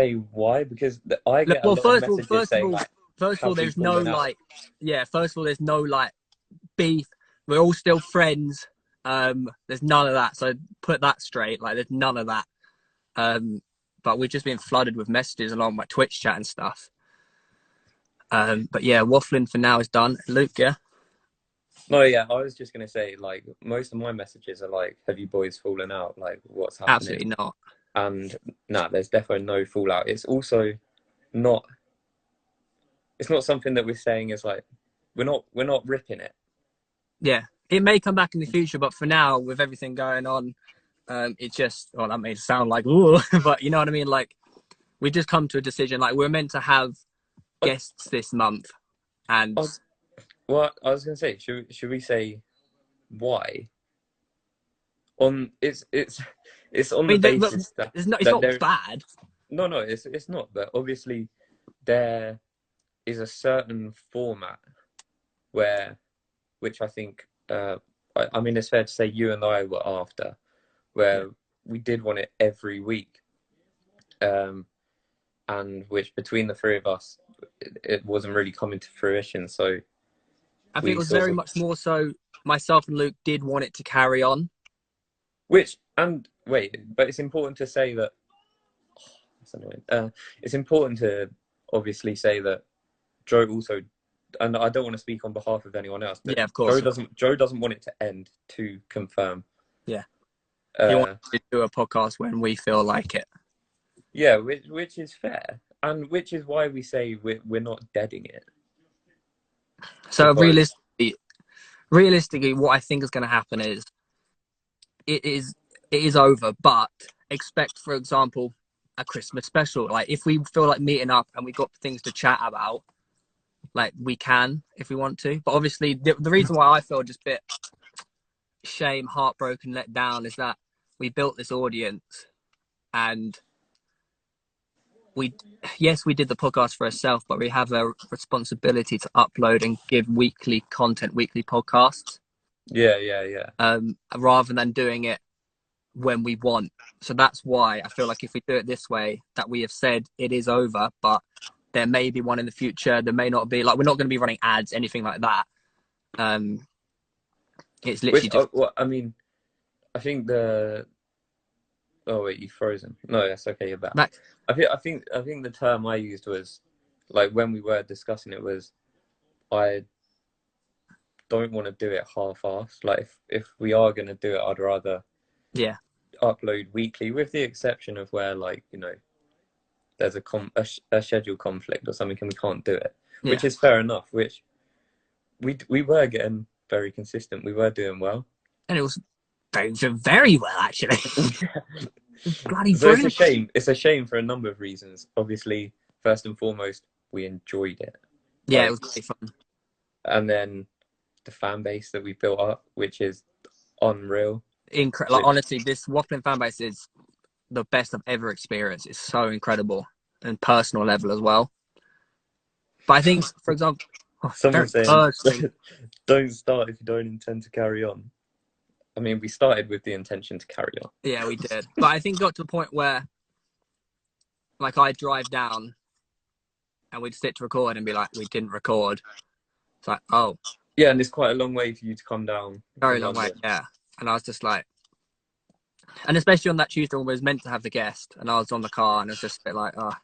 say why, because I get a Well, lot of messages saying like, first of all, have we there's no fallen out? like, yeah. First of all, there's no like beef. We're all still friends. There's none of that. So put that straight. Like, there's none of that. But we've just been flooded with messages along my Twitch chat and stuff. But yeah, Wafflin for now is done. Luke, yeah. No, yeah, I was just gonna say, like, most of my messages are like, have you boys fallen out? Like, what's happening? Absolutely not. And nah, there's definitely no fallout. It's also not. It's not something that we're saying is like, we're not ripping it. Yeah, it may come back in the future, but for now, with everything going on, it just, well, that may sound like, ooh, but you know what I mean? Like, we just come to a decision. Like, we're meant to have I, guests this month, and I, well, I was gonna say, should we say why? On it's on I the mean, basis that it's not there. bad. No, it's not. But obviously, there is a certain format where, which I think, I mean, it's fair to say you and I were after, where we did want it every week, and which between the three of us, it wasn't really coming to fruition. So I think it we was sort very of, much more so myself and Luke did want it to carry on. which and wait, but it's important to say that. Oh, that's annoying. It's important to obviously say that Joe also, and I don't want to speak on behalf of anyone else, but Yeah, of course. Joe doesn't want it to end, to confirm. Yeah. He wants Uh, to do a podcast when we feel like it. yeah, which is fair, and which is why we say we're not deading it. So Because realistically, what I think is going to happen is it is over, but expect, for example, a Christmas special. Like, if we feel like meeting up and we got things to chat about, like, we can if we want to. But obviously, the reason why I feel just a bit shame, heartbroken, let down is that we built this audience, and we did the podcast for ourselves, but we have a responsibility to upload and give weekly content, weekly podcasts, yeah. rather than doing it when we want. So that's why I feel like if we do it this way, that we have said it is over, but there may be one in the future. There may not be. Like, we're not going to be running ads, anything like that. It's literally Which just. well, I mean, I think the. Oh wait, you've frozen. No, that's okay. You're back. Like, I think the term I used was, like, when we were discussing it, was I don't want to do it half-assed. Like, if we are going to do it, I'd rather yeah, upload weekly, with the exception of where, like, there's a schedule conflict or something and we can't do it, yeah, which is fair enough. Which we were getting very consistent. We were doing well. and it was very well, actually. Bloody So it's a brilliant. shame. It's a shame for a number of reasons. Obviously, first and foremost, we enjoyed it. Yeah, it Like, was great fun. and then the fan base that we built up, which is unreal. Like, honestly, this Wafflin fan base is the best I've ever experienced. It's so incredible and personal level as well. But I think, for example, Someone saying, personal. "Don't start if you don't intend to carry on." I mean, we started with the intention to carry on. Yeah, we did. But I think it got to a point where, like, I'd drive down and we'd sit to record and be like, we didn't record. It's like, oh, Yeah, and it's quite a long way for you to come down very from long way. London. Yeah. And I was just like, and especially on that Tuesday when we was meant to have the guest, and I was on the car and it was just a bit like, oh,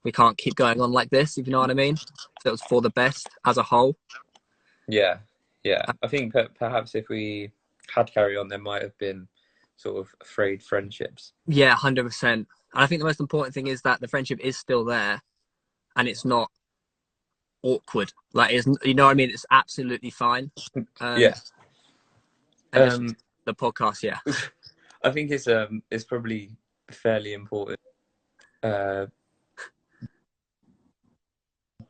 we can't keep going on like this, if you know what I mean. So it was for the best as a whole. Yeah. I think perhaps if we had carried on, there might have been sort of frayed friendships. Yeah, 100%. And I think the most important thing is that the friendship is still there and it's not awkward. Like, it's, you know what I mean? It's absolutely fine. Yeah. And the podcast, yeah. I think it's probably fairly important.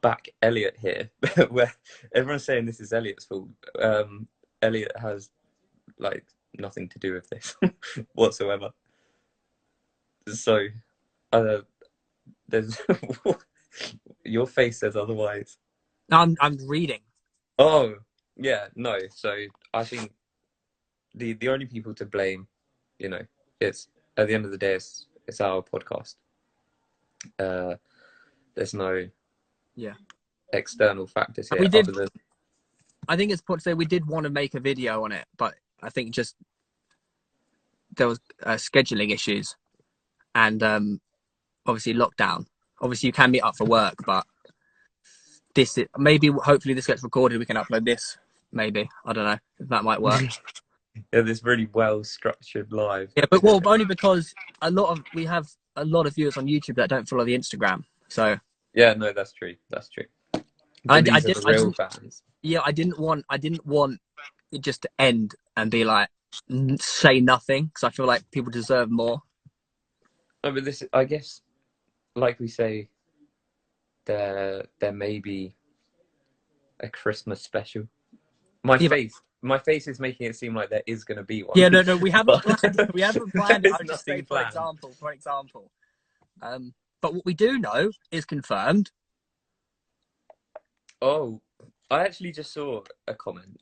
Back Elliot here, where everyone's saying this is Elliot's fault. Elliot has, like, nothing to do with this whatsoever. So, there's your face says otherwise. I'm reading. Oh yeah, no. So I think the only people to blame, it's at the end of the day, it's our podcast. There's no Yeah. external factors And here we did. other than I think it's important to say we did want to make a video on it, but I think just there was scheduling issues and obviously lockdown. Obviously, you can meet up for work, but this is, maybe hopefully this gets recorded. We can upload this. Maybe I don't know if that might work. yeah, this really well structured live. Yeah, but well, only because we have a lot of viewers on YouTube that don't follow the Instagram. So yeah, no, that's true. That's true. I But these are did the I real didn't fans. yeah I didn't want it just to end and be like say nothing because I feel like people deserve more. No, but this, I guess, like we say, there may be a Christmas special. My Yeah, but face, my face is making it seem like there is going to be one. yeah, no, we haven't But planned. We haven't there planned it. is I would just say, nothing planned. for example. But what we do know is confirmed. Oh, I actually just saw a comment.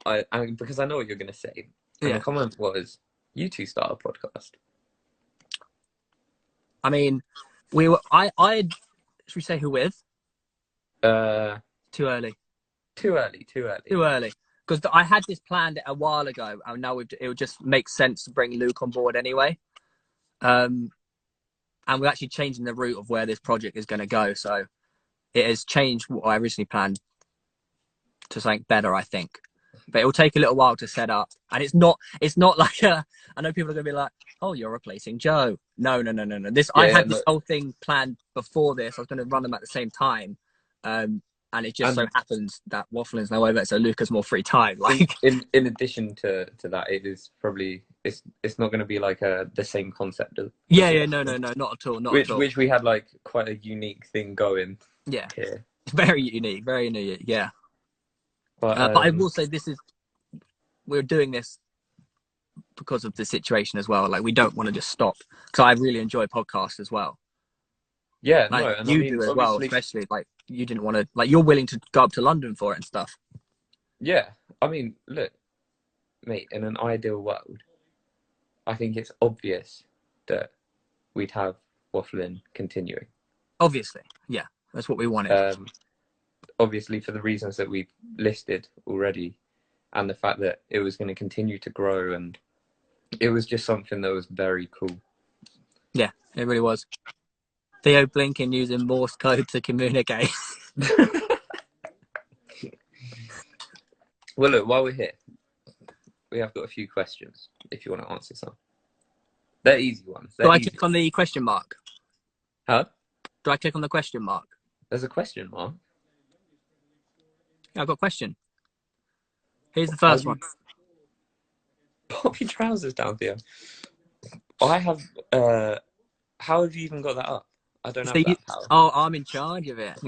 Because I know what you're going to say, and the Yeah, comment was, "You two start a podcast." I mean, we were. I should we say who with? Uh, Too early. Too early. Too early. Too early. Because I had this planned a while ago, and now it would just make sense to bring Luke on board anyway. And we're actually changing the route of where this project is going to go. So it has changed what I originally planned to something better, I think. But it will take a little while to set up, and it's not like I know people are going to be like, "Oh, you're replacing Joe." No. This I Yeah, yeah, had this no. whole thing planned before this. I was going to run them at the same time, and it just so And happens that Wafflin's now over, so Luke has more free time. in Like, in addition to that, it is probably it's not going to be like the same concept as yeah, what no, not at all, not at which all. we had like quite a unique thing going Yeah, here. very unique, very unique. Yeah, But but I will say we're doing this because of the situation as well. Like, we don't want to just stop because I really enjoy podcasts as well. yeah, Like no, and I you mean do as well, obviously, especially like you didn't want to, like you're willing to go up to London for it and stuff. yeah. I mean, look, mate, in an ideal world, I think it's obvious that we'd have Wafflin continuing. Obviously, yeah, that's what we wanted. Obviously, for the reasons that we've listed already, and the fact that it was going to continue to grow, and it was just something that was very cool. Yeah, it really was. Theo blinking using Morse code to communicate. Well, look, while we're here, we have got a few questions if you want to answer some. They're easy ones. Do They're I easy. click on the question mark? Huh? Do I click on the question mark? There's a question mark. Yeah, I've got a question. Here's the first one. Pop your trousers down, Theo. I have. How have you even got that up? I don't have that power. Oh, I'm in charge of it.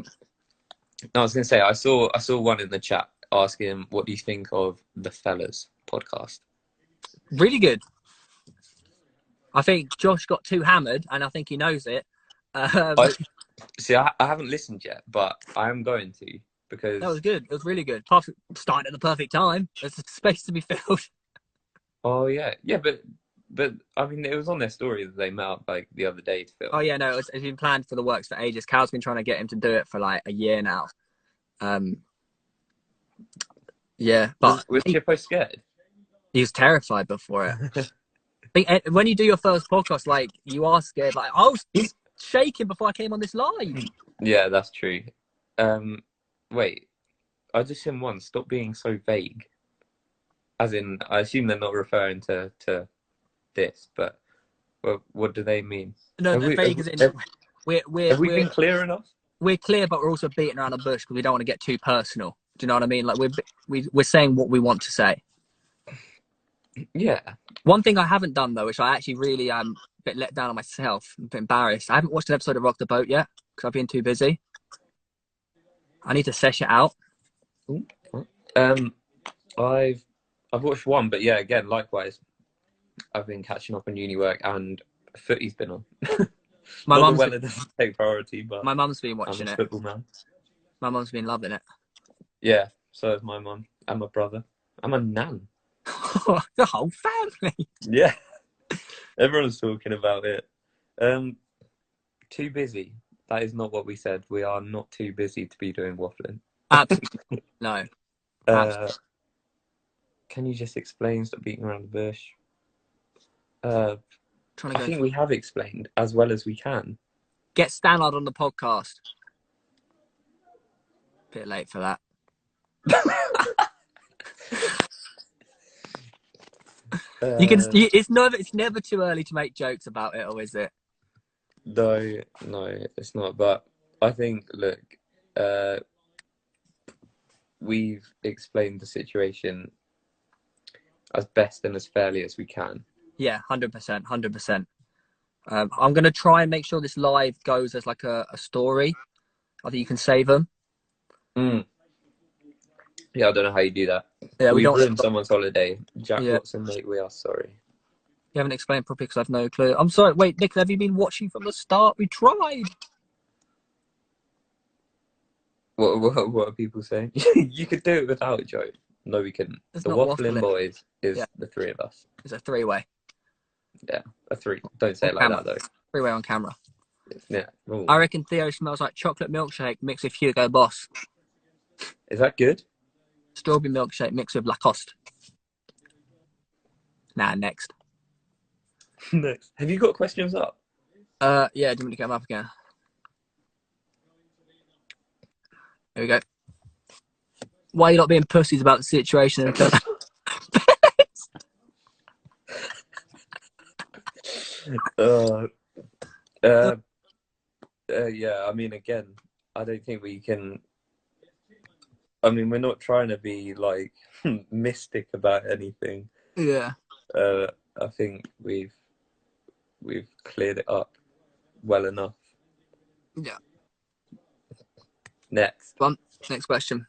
No, I was going to say I saw one in the chat asking, "What do you think of the Fellas podcast?" Really good. I think Josh got too hammered, and I think he knows it. See, I haven't listened yet, but I am going to because that was good. It was really good. Perfect. Starting at the perfect time. There's a space to be filled. Oh yeah, but I mean, it was on their story that they met up like the other day to film. Oh yeah, no, it's been planned for the works for ages. Cal's been trying to get him to do it for like a year now. Yeah, but was Chippo scared? he was terrified before it. When you do your first podcast, like you are scared. Like I was shaking before I came on this live. Yeah, that's true. Wait, I just seen one. Stop being so vague. As in, I assume they're not referring to this, but what do they mean? No, vague as in have we been clear enough? We're clear, but we're also beating around the bush because we don't want to get too personal. Do you know what I mean? Like we're saying what we want to say. Yeah. One thing I haven't done though, which I actually really am a bit let down on myself, I'm a bit embarrassed. I haven't watched an episode of Rock the Boat yet because I've been too busy. I need to sesh it out. I've watched one, but yeah, again, likewise, I've been catching up on uni work and footy's been on. My Not mum's that doesn't take priority, but my mum's been watching I'm a it. football man. My mum's been loving it. Yeah, so is my mum and my brother. I'm a nan. The whole family. Yeah, everyone's talking about it. Too busy. That is not what we said. We are not too busy to be doing waffling. Absolutely no. Uh, can you just explain? Stop beating around the bush. Trying to I go. think we have explained as well as we can. Get Stannard on the podcast. Bit late for that. You can. It's never too early to make jokes about it, or is it? No, it's not. But I think, look, we've explained the situation as best and as fairly as we can. Yeah, 100%, 100%. I'm gonna try and make sure this live goes as like a story. I think you can save them. Yeah, I don't know how you do that. Yeah, we We've don't. ruined someone's holiday. Jack Yeah, Watson, mate, we are sorry. you haven't explained properly because I've no clue. I'm sorry. Wait, Nick, have you been watching from the start? We tried. What are people saying? You could do it without Joe. No, we couldn't. It's The not Wafflin waffling. Boys is Yeah. the three of us. It's a three-way. Yeah, a three. Don't say On it like camera. that, though. Three-way on camera. Yeah. Ooh. I reckon Theo smells like chocolate milkshake mixed with Hugo Boss. Is that good? Strawberry milkshake mixed with Lacoste. Nah, next. Next. Have you got questions up? Yeah, do you want me to get them up again? Here we go. Why are you not being pussies about the situation? Yeah, I mean, again, I don't think we can. I mean, we're not trying to be like mystic about anything. Yeah. I think we've cleared it up well enough. Yeah. Next. Next question.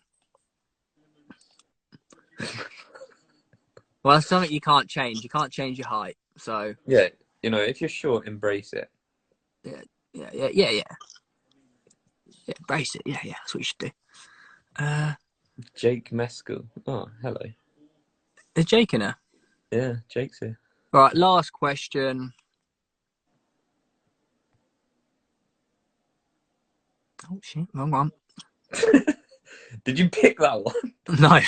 Well, that's something you can't change. You can't change your height. So Yeah, if you're short, embrace it. Yeah. Embrace it. Yeah. That's what you should do. Jake Mescal. Oh, hello. Is Jake in there? Yeah, Jake's here. All right. Last question. Oh shit! Wrong one. Did you pick that one? No.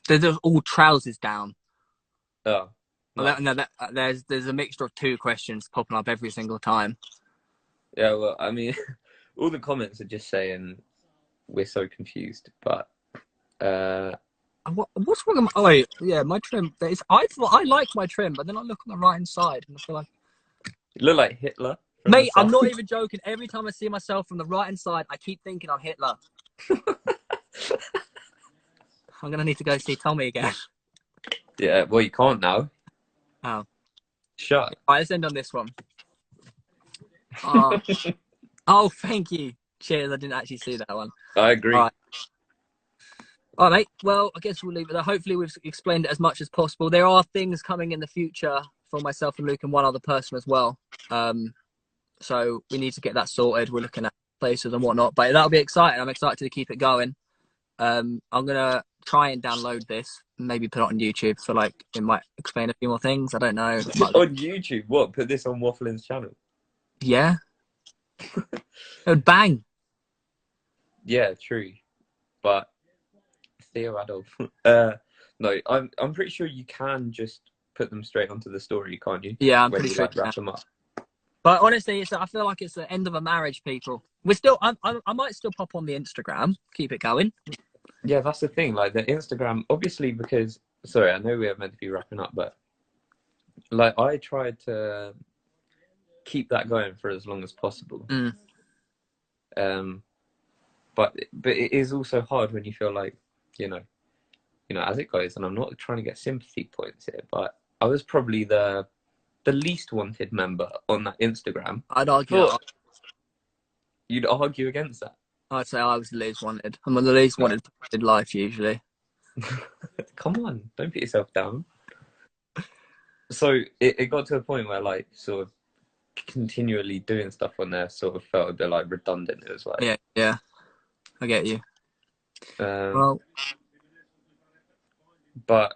There's all trousers down. Oh. Nice. There's a mixture of two questions popping up every single time. Yeah, well, I mean, all the comments are just saying we're so confused, but what's wrong? Oh wait, yeah, my trim. I like my trim, but then I look on the right hand side and I feel like you look like Hitler. Mate, I'm not even joking. Every time I see myself from the right hand side, I keep thinking I'm Hitler. I'm gonna need to go see Tommy again. Yeah, well, you can't now. Oh. Shut. All right, let's end on this one. Oh, thank you. Cheers. I didn't actually see that one. I agree. All right, mate. Well, I guess we'll leave it there. Hopefully, we've explained it as much as possible. There are things coming in the future for myself and Luke and one other person as well. So we need to get that sorted. We're looking at places and whatnot, but that'll be exciting. I'm excited to keep it going. I'm gonna try and download this, maybe put it on YouTube. So like it might explain a few more things. I don't know. On YouTube? What? Put this on Wafflin's channel? Yeah. It would bang. Yeah, true. But Theo Adolf. No, I'm pretty sure you can just put them straight onto the story, can't you? Yeah, I'm pretty sure. Like, wrap them up. But honestly, I feel like it's the end of a marriage, people. I might still pop on the Instagram, keep it going. Yeah, that's the thing. Like the Instagram, obviously, because sorry, I know we are meant to be wrapping up, but like I tried to keep that going for as long as possible. But it is also hard when you feel like as it goes. And I'm not trying to get sympathy points here, but I was probably the least wanted member on that Instagram. I'd argue. You'd argue against that. I'd say I was the least wanted. I'm the least wanted in life usually. Come on, don't put yourself down. So it got to a point where like sort of continually doing stuff on there sort of felt a bit like redundant. It was like yeah, I get you. Well, but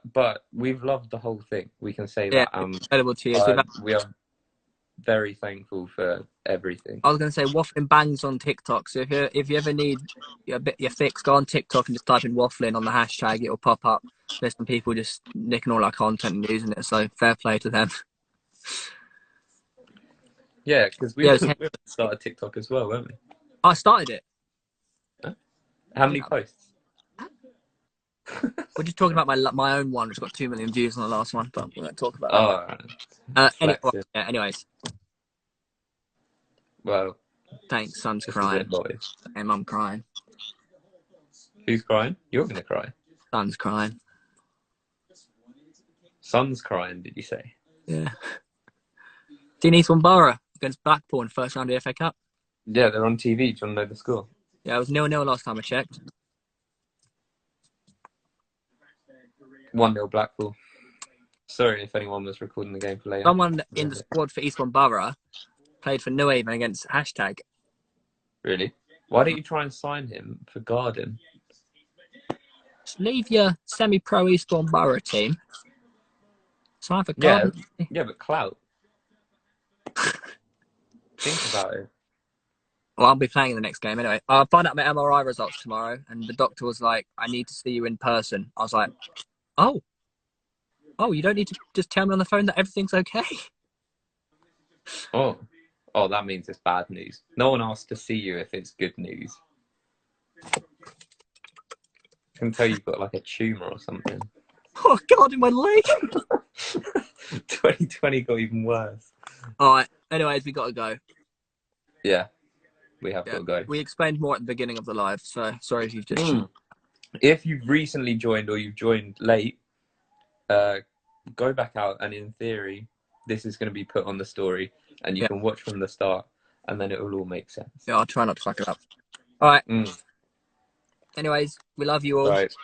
we've loved the whole thing. We can say Yeah, that. incredible tears. We've had, We are very thankful for everything. I was going to say Wafflin bangs on TikTok. So if you ever need your fix, go on TikTok and just type in Wafflin on the hashtag. It'll pop up. There's some people just nicking all our content and using it. So fair play to them. Yeah, because Yeah, we started TikTok as well, weren't we? I started it. Huh? How many Yeah, posts? we're just talking about my own one, which got 2 million views on the last one, but we won't talk about that. Oh, Anyway, flexing. yeah, anyways, Well, thanks. Son's this is crying. it, boys. Hey, mum crying. Who's crying? You're gonna cry. Son's crying. Son's crying. Did you say? Yeah. Seen Eastbourne Borough against Blackpool in first round of the FA Cup. Yeah, they're on TV. Do you want to know the score? Yeah, it was 0-0 last time I checked. 1-0 Blackpool. Sorry if anyone was recording the game for later. Someone in the squad for Eastbourne Borough played for New Haven against hashtag. Really? Why don't you try and sign him for Garden? Just leave your semi-pro Eastbourne Borough team. Sign for Yeah, Garden. yeah, but clout. Think about it. Well, I'll be playing in the next game anyway. I'll find out my MRI results tomorrow, and the doctor was like, "I need to see you in person." I was like, "Oh, you don't need to just tell me on the phone that everything's okay." Oh, oh, that means it's bad news. No one asked to see you if it's good news. I can tell you've got like a tumor or something. Oh God, in my leg. 2020 got even worse. All right. Anyways, we got to go. Yeah, we have got to go. We explained more at the beginning of the live, so sorry if you've just. If you've recently joined or you've joined late, go back out, and in theory, this is going to be put on the story, and you can watch from the start, and then it will all make sense. Yeah, I'll try not to fuck it up. All right. Mm. Anyways, we love you all. Right.